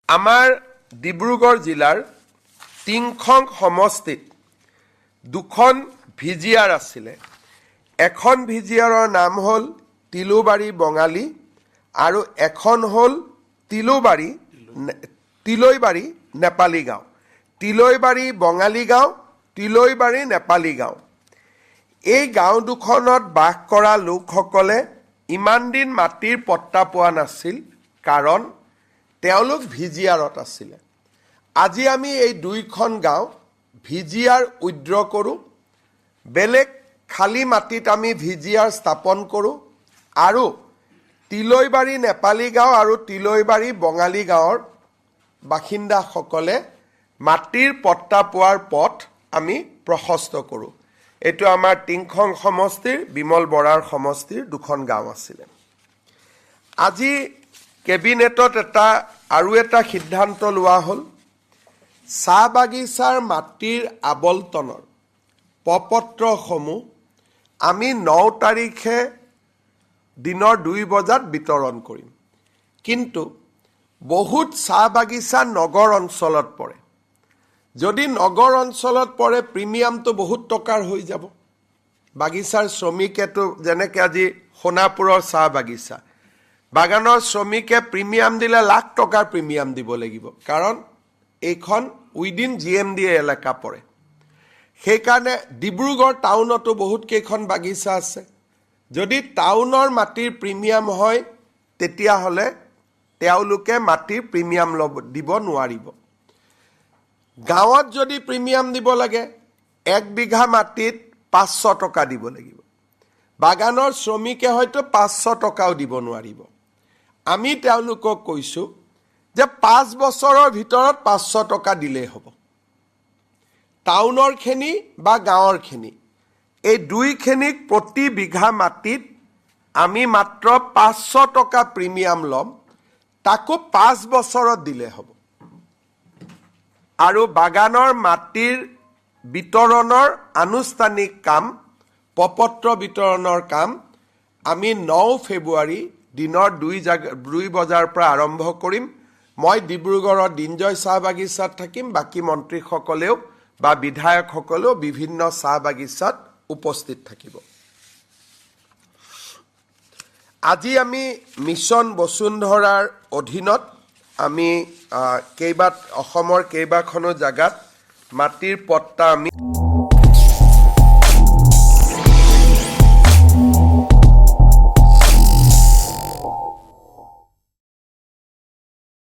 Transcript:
আমাৰ ডিব্ৰুগড় জিলাৰ টিংখং সমষ্টিত দুখন ভিজিআৰ আছিলে। এখন ভিজিআৰৰ নাম হ'ল তিলোবাৰী বঙালী আৰু এখন হ'ল তিলৈবাৰী নেপালী গাঁও। তিলৈবাৰী বঙালী গাঁও, তিলৈবাৰী নেপালী গাঁও। এই গাঁও দুখনত বাস কৰা লোকসকলে ইমান দিন মাটিৰ পট্টা পোৱা নাছিল, কাৰণ তেওঁলোক ভিজিআৰত আছিলে। আজি আমি এই দুইখন গাঁও ভিজিআৰ উইড্ৰ কৰোঁ, বেলেগ খালী মাটিত আমি ভিজিআৰ স্থাপন কৰোঁ আৰু তিলৈবাৰী নেপালী গাঁও আৰু তিলৈবাৰী বঙালী গাঁৱৰ বাসিন্দাসকলে মাটিৰ পট্টা পোৱাৰ পথ আমি প্ৰশস্ত কৰোঁ। এইটো আমাৰ টিংখং সমষ্টিৰ, বিমল বৰাৰ সমষ্টিৰ দুখন গাঁও আছিলে। আজি কেবিনেটত আৰু এটা সিদ্ধান্ত লোৱা হ'ল, চাহ বাগিচাৰ মাটিৰ আবণ্টনৰ প্ৰপত্ৰসমূহ আমি 9 তাৰিখে দিনৰ 2 বজাত বিতৰণ কৰিম। কিন্তু বহুত চাহ বাগিচা নগৰ অঞ্চলত পৰে। যদি নগৰ অঞ্চলত পৰে, প্ৰিমিয়ামটো বহুত টকাৰ হৈ যাব। বাগিচাৰ শ্ৰমিকেতো, যেনেকৈ আজি সোণাপুৰৰ চাহ বাগিচা, বাগানৰ শ্ৰমিকে প্ৰিমিয়াম দিলে লাখ টকাৰ প্ৰিমিয়াম দিব লাগিব, কাৰণ এইখন উইদিন GMD এলেকা পৰে। সেইকাৰণে ডিব্ৰুগড় টাউনতো বহুত কেইখন বাগিচা আছে। যদি টাউনৰ মাটিৰ প্ৰিমিয়াম হয়, তেতিয়াহ'লে তেওঁলোকে মাটিৰ প্ৰিমিয়াম দিব নোৱাৰিব। গাঁৱত যদি প্ৰিমিয়াম দিব লাগে, 1 বিঘা মাটিত 500 টকা দিব লাগিব। বাগানৰ শ্ৰমিকে হয়তো 500 টকাও দিব নোৱাৰিব। আমি তেওঁলোকক কৈছোঁ যে 5 বছৰৰ ভিতৰত 500 টকা দিলেই হ'ব। টাউনৰ খেনি বা গাঁৱৰ খেনি, এই দুইখিনিক প্ৰতি বিঘা মাটিত আমি মাত্ৰ 500 টকা প্ৰিমিয়াম ল'ম, তাকো 5 বছৰত দিলে হ'ব। আৰু বাগানৰ মাটিৰ বিতৰণৰ আনুষ্ঠানিক কাম, প্ৰপত্ৰ বিতৰণৰ কাম আমি 9 ফেব্ৰুৱাৰী দিনৰ 2 বজাৰ পৰা আৰম্ভ কৰিম। মই ডিব্ৰুগড়ৰ দিনজয় চাহ বাগিচাত থাকিম, বাকী মন্ত্ৰীসকলেও বা বিধায়কসকলেও বিভিন্ন চাহ বাগিচাত উপস্থিত থাকিব। আজি আমি মিছন বসুন্ধৰাৰ অধীনত আমি অসমৰ কেইবাখনো জাগাত মাটিৰ পট্টা আমি